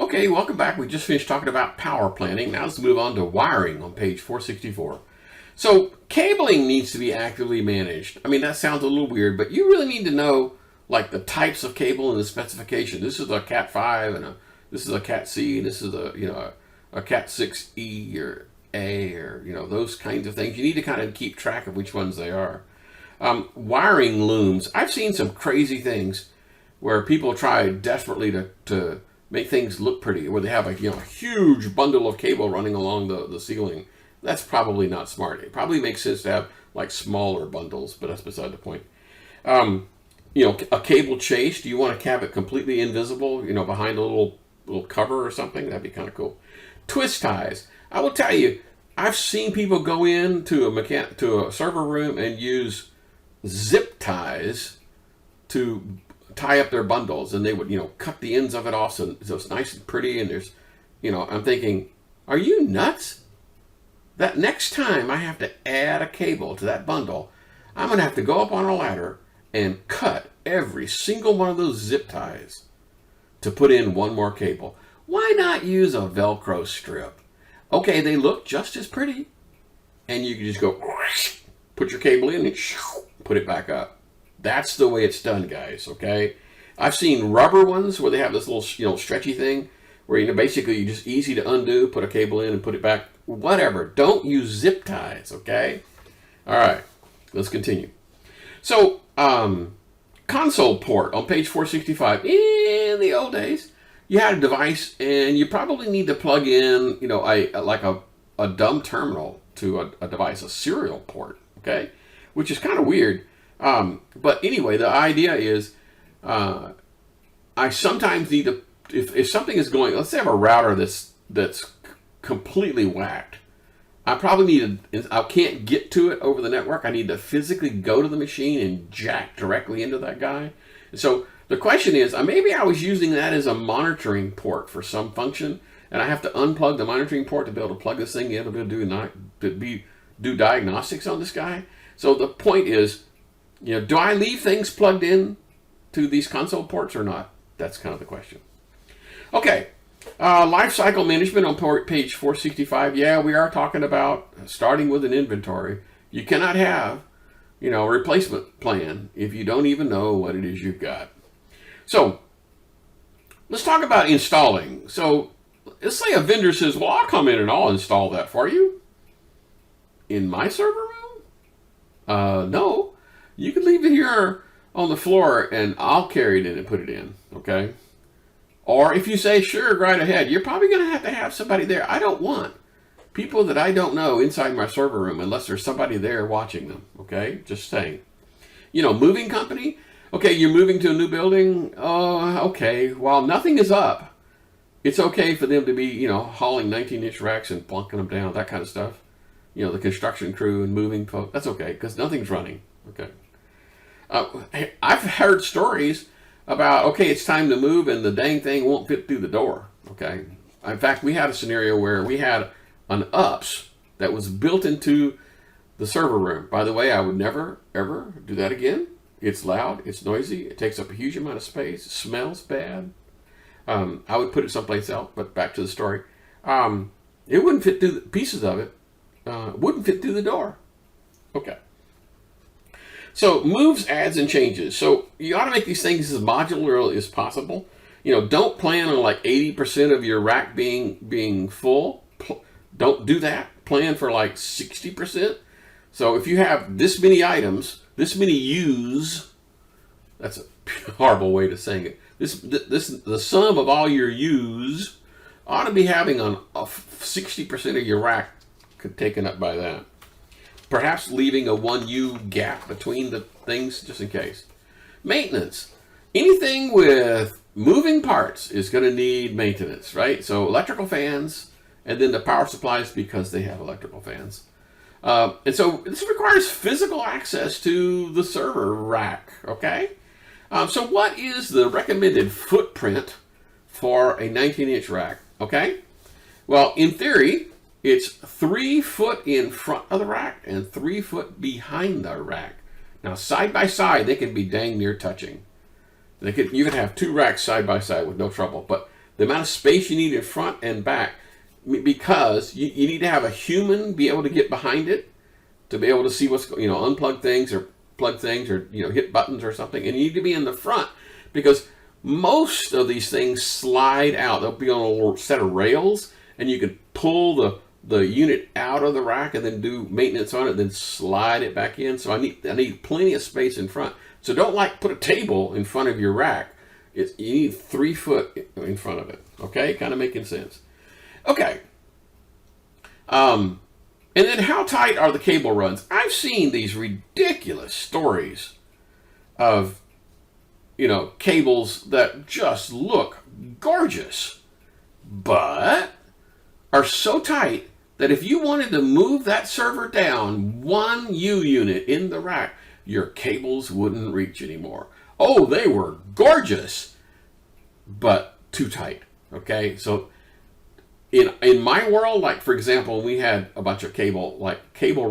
Okay, welcome back. We just finished talking about power planning. Now let's move on to wiring on page 464. So cabling needs to be actively managed. I mean, that sounds a little weird, but you really need to know like the types of cable and the specification. This is a Cat 5 and this is a Cat C, and this is a Cat 6E or A, or those kinds of things. You need to kind of keep track of which ones they are. Wiring looms. I've seen some crazy things where people try desperately to make things look pretty, where they have a huge bundle of cable running along the ceiling. That's probably not smart. It probably makes sense to have like smaller bundles, but that's beside the point. A cable chase. Do you want to have it completely invisible? Behind a little cover or something. That'd be kind of cool. Twist ties. I will tell you, I've seen people go into a server room and use zip ties to tie up their bundles, and they would cut the ends of it off so it's nice and pretty, and there's I'm thinking, are you nuts? That next time I have to add a cable to that bundle, I'm gonna have to go up on a ladder and cut every single one of those zip ties to put in one more cable. Why not use a Velcro strip? Okay, they look just as pretty, and you can just go put your cable in and put it back up. That's the way it's done, guys, okay? I've seen rubber ones where they have this little, stretchy thing where, basically you just easy to undo, put a cable in and put it back. Whatever. Don't use zip ties, okay? All right, let's continue. So, console port on page 465. In the old days, you had a device and you probably need to plug in, a dumb terminal to a device, a serial port, okay? Which is kind of weird. But anyway, the idea is I sometimes need to, if something is going, let's say I have a router that's completely whacked. I probably need I can't get to it over the network. I need to physically go to the machine and jack directly into that guy. So the question is, maybe I was using that as a monitoring port for some function, and I have to unplug the monitoring port to be able to plug this thing in to be able to do diagnostics on this guy. So the point is, do I leave things plugged in to these console ports or not? That's kind of the question. Okay, life cycle management on page 465. Yeah, we are talking about starting with an inventory. You cannot have, a replacement plan if you don't even know what it is you've got. So let's talk about installing. So let's say a vendor says, well, I'll come in and I'll install that for you. In my server room? No. You can leave it here on the floor and I'll carry it in and put it in, okay? Or if you say, sure, right ahead, you're probably going to have somebody there. I don't want people that I don't know inside my server room unless there's somebody there watching them, okay? Just saying. Moving company, okay, you're moving to a new building. Okay, while nothing is up, it's okay for them to be, hauling 19-inch racks and plunking them down, that kind of stuff. The construction crew and moving folks, that's okay, because nothing's running, okay? I've heard stories about, okay, it's time to move and the dang thing won't fit through the door, okay? In fact, we had a scenario where we had an UPS that was built into the server room. By the way, I would never, ever do that again. It's loud, it's noisy, it takes up a huge amount of space, it smells bad. I would put it someplace else, but back to the story. It wouldn't fit through, pieces of it wouldn't fit through the door. Okay. So moves, adds, and changes. So you ought to make these things as modular as possible. Don't plan on like 80% of your rack being full. Don't do that. Plan for like 60%. So if you have this many items, this many U's, that's a horrible way to saying it. The sum of all your U's ought to be having a 60% of your rack taken up by that. Perhaps leaving a 1U gap between the things just in case. Maintenance. Anything with moving parts is going to need maintenance, right? So electrical fans, and then the power supplies because they have electrical fans. And so this requires physical access to the server rack, okay? So what is the recommended footprint for a 19-inch rack, okay? Well, in theory, it's 3 foot in front of the rack and 3 foot behind the rack. Now, side by side, they can be dang near touching. You can have 2 racks side by side with no trouble, but the amount of space you need in front and back, because you need to have a human be able to get behind it to be able to see what's, unplug things or plug things or, hit buttons or something. And you need to be in the front because most of these things slide out. They'll be on a little set of rails, and you can pull the unit out of the rack and then do maintenance on it, then slide it back in. So I need plenty of space in front. So don't put a table in front of your rack. You need 3 foot in front of it. Okay, kind of making sense. Okay. And then how tight are the cable runs? I've seen these ridiculous stories of, cables that just look gorgeous, but are so tight that if you wanted to move that server down 1 U unit in the rack, your cables wouldn't reach anymore. Oh, they were gorgeous, but too tight. Okay, so in my world, for example, we had a bunch of cable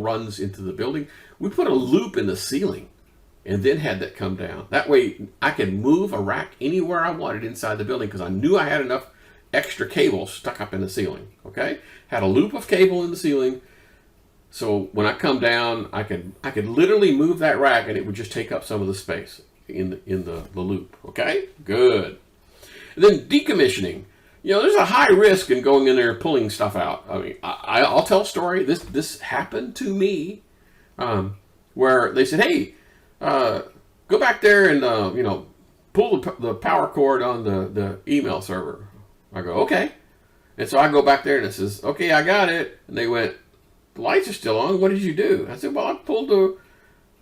runs into the building. We put a loop in the ceiling and then had that come down. That way I could move a rack anywhere I wanted inside the building because I knew I had enough extra cable stuck up in the ceiling. Okay, had a loop of cable in the ceiling, so when I come down, I could literally move that rack and it would just take up some of the space in the loop. Okay, good. And then decommissioning. There's a high risk in going in there and pulling stuff out. I mean, I'll tell a story. This happened to me, where they said, "Hey, go back there and pull the power cord on the email server." I go, "Okay," and so I go back there and it says, "Okay, I got it." And they went, "The lights are still on. What did you do?" I said, "Well, I pulled the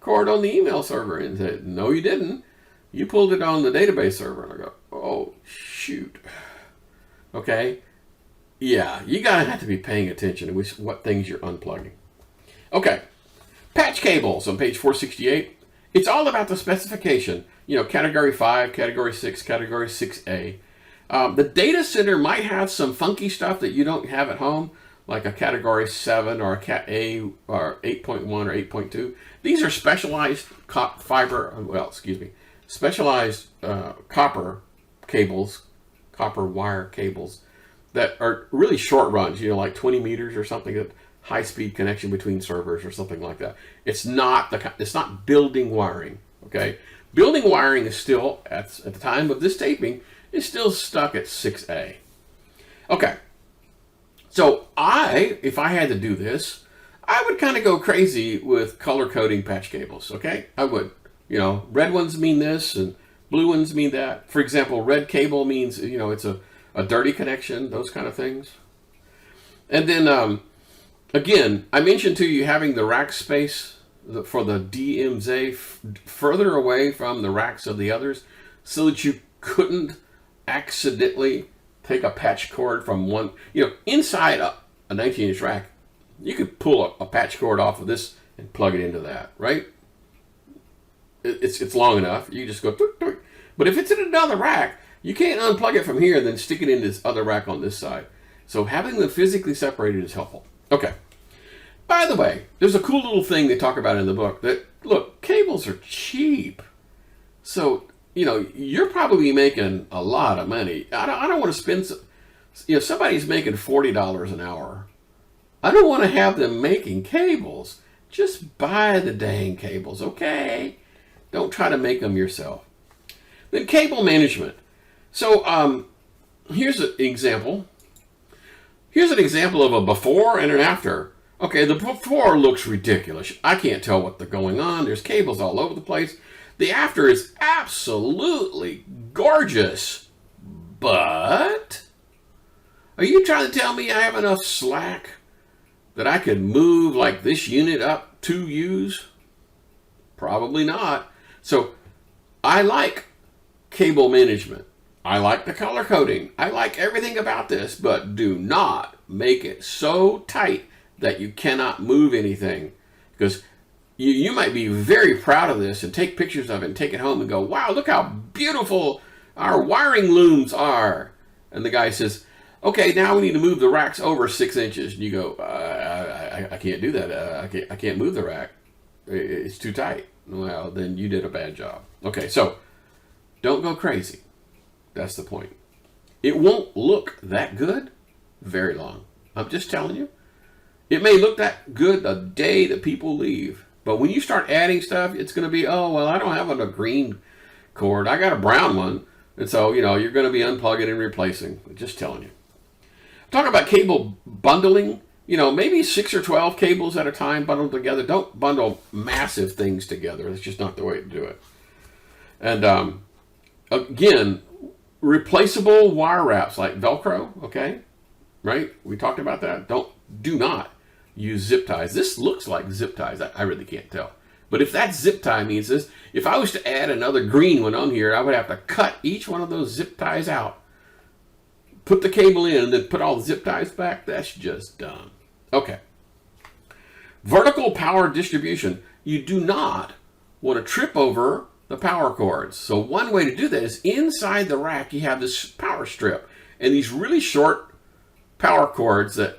cord on the email server." And they said, "No, you didn't. You pulled it on the database server." And I go, "Oh, shoot." Okay, yeah, you gotta have to be paying attention to what things you're unplugging. Okay, patch cables on page 468. It's all about the specification. Category 5, Category 6, Category 6A. The data center might have some funky stuff that you don't have at home, like a Category 7 or a Cat A or 8.1 or 8.2. These are specialized specialized copper cables, copper wire cables that are really short runs, like 20 meters or something, a high-speed connection between servers or something like that. It's not building wiring, okay? Building wiring is still, at the time of this taping, is still stuck at 6A. Okay, so if I had to do this, I would kind of go crazy with color coding patch cables, okay? I would. Red ones mean this and blue ones mean that. For example, red cable means, it's a dirty connection, those kind of things. And then, again, I mentioned to you having the rack space for the DMZ further away from the racks of the others so that you couldn't accidentally take a patch cord from one, inside a 19-inch rack, you could pull a patch cord off of this and plug it into that, right? It's long enough. You just go, tuk, tuk. But if it's in another rack, you can't unplug it from here and then stick it in this other rack on this side. So having them physically separated is helpful. Okay. By the way, there's a cool little thing they talk about in the book that, look, cables are cheap. So, you're probably making a lot of money. I don't want to spend, if somebody's making $40 an hour, I don't want to have them making cables. Just buy the dang cables, okay? Don't try to make them yourself. Then cable management. So here's an example. Here's an example of a before and an after. Okay, the before looks ridiculous. I can't tell what's going on. There's cables all over the place. The after is absolutely gorgeous. But are you trying to tell me I have enough slack that I could move like this unit up 2 U's? Probably not. So I like cable management. I like the color coding. I like everything about this, but do not make it so tight that you cannot move anything. Because you might be very proud of this and take pictures of it and take it home and go, wow, look how beautiful our wiring looms are. And the guy says, okay, now we need to move the racks over 6 inches. And you go, I can't do that. I can't move the rack. It's too tight. Well, then you did a bad job. Okay, so don't go crazy. That's the point. it won't look that good very long. I'm just telling you. It may look that good the day that people leave. But when you start adding stuff, it's going to be, oh, well, I don't have a green cord. I got a brown one. And so, you're going to be unplugging and replacing. Just telling you. Talk about cable bundling. Maybe 6 or 12 cables at a time bundled together. Don't bundle massive things together. That's just not the way to do it. And again, replaceable wire wraps like Velcro, okay? Right? We talked about that. Do not use zip ties. This looks like zip ties. I really can't tell. But if that zip tie means this, if I was to add another green one on here, I would have to cut each one of those zip ties out, put the cable in, and then put all the zip ties back. That's just dumb. Okay. Vertical power distribution. You do not want to trip over the power cords. So one way to do that is inside the rack, you have this power strip and these really short power cords that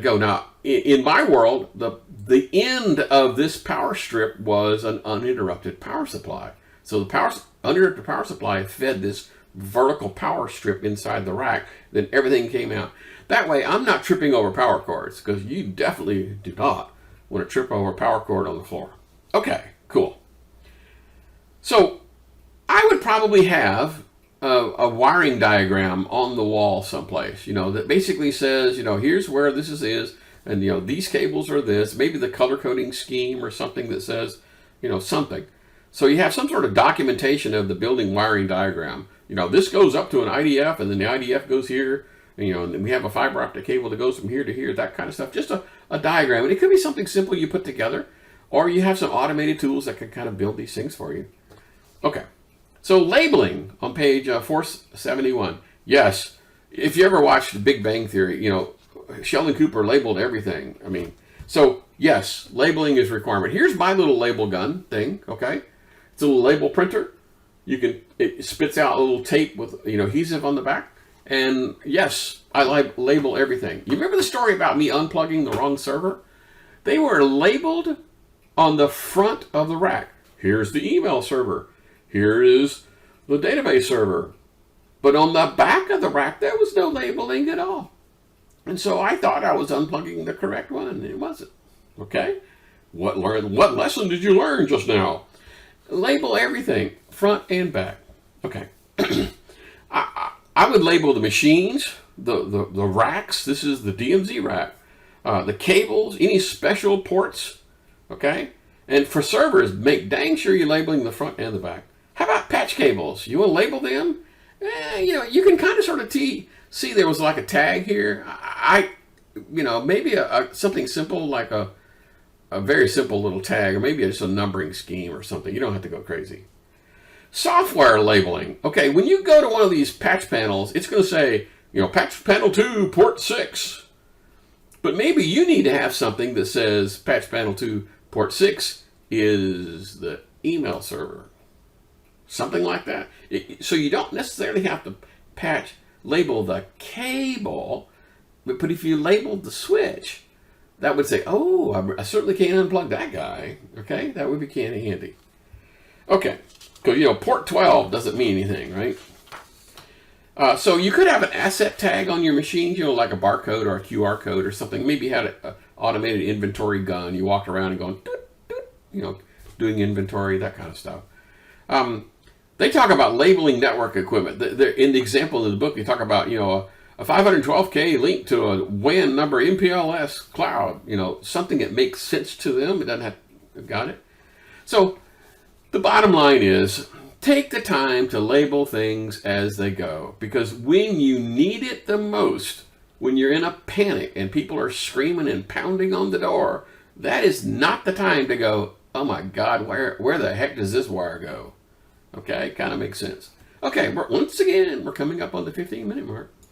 go. Now, in my world, the end of this power strip was an uninterrupted power supply. So the uninterrupted power supply fed this vertical power strip inside the rack. Then everything came out. That way, I'm not tripping over power cords, because you definitely do not want to trip over a power cord on the floor. Okay, cool. So I would probably have a wiring diagram on the wall someplace, that basically says, here's where this is, and, these cables are this, maybe the color coding scheme or something that says, something. So you have some sort of documentation of the building wiring diagram. This goes up to an IDF, and then the IDF goes here, and then we have a fiber optic cable that goes from here to here, that kind of stuff. Just a diagram. And it could be something simple you put together, or you have some automated tools that can kind of build these things for you. Okay. So labeling on page 471. Yes, if you ever watched The Big Bang Theory, Sheldon Cooper labeled everything. So yes, labeling is a requirement. Here's my little label gun thing, okay? It's a little label printer. It spits out a little tape with, adhesive on the back. And yes, I label everything. You remember the story about me unplugging the wrong server? They were labeled on the front of the rack. Here's the email server. Here is the database server. But on the back of the rack, there was no labeling at all. And so I thought I was unplugging the correct one, and it wasn't. Okay? What lesson did you learn just now? Label everything, front and back. Okay. I would label the machines, the racks. This is the DMZ rack. The cables, any special ports. Okay? And for servers, make dang sure you're labeling the front and the back. How about patch cables? You want to label them? You can kind of sort of see there was like a tag here. Maybe something simple like a very simple little tag, or maybe just a numbering scheme or something. You don't have to go crazy. Software labeling. Okay, when you go to one of these patch panels, it's going to say, patch panel 2, port 6. But maybe you need to have something that says patch panel 2, port 6 is the email server. Something like that. So you don't necessarily have to label the cable, but if you labeled the switch, that would say, oh, I certainly can't unplug that guy. Okay, that would be kind of handy. Okay, because port 12 doesn't mean anything, right? So you could have an asset tag on your machine, like a barcode or a QR code or something. Maybe you had an automated inventory gun. You walked around and going, doot, doot, doing inventory, that kind of stuff. They talk about labeling network equipment. In the example in the book, they talk about, a 512K link to a WAN number MPLS cloud, something that makes sense to them. It doesn't have, got it? So the bottom line is, take the time to label things as they go, because when you need it the most, when you're in a panic and people are screaming and pounding on the door, that is not the time to go, oh my God, where the heck does this wire go? Okay, kind of makes sense. Okay, once again, we're coming up on the 15-minute mark.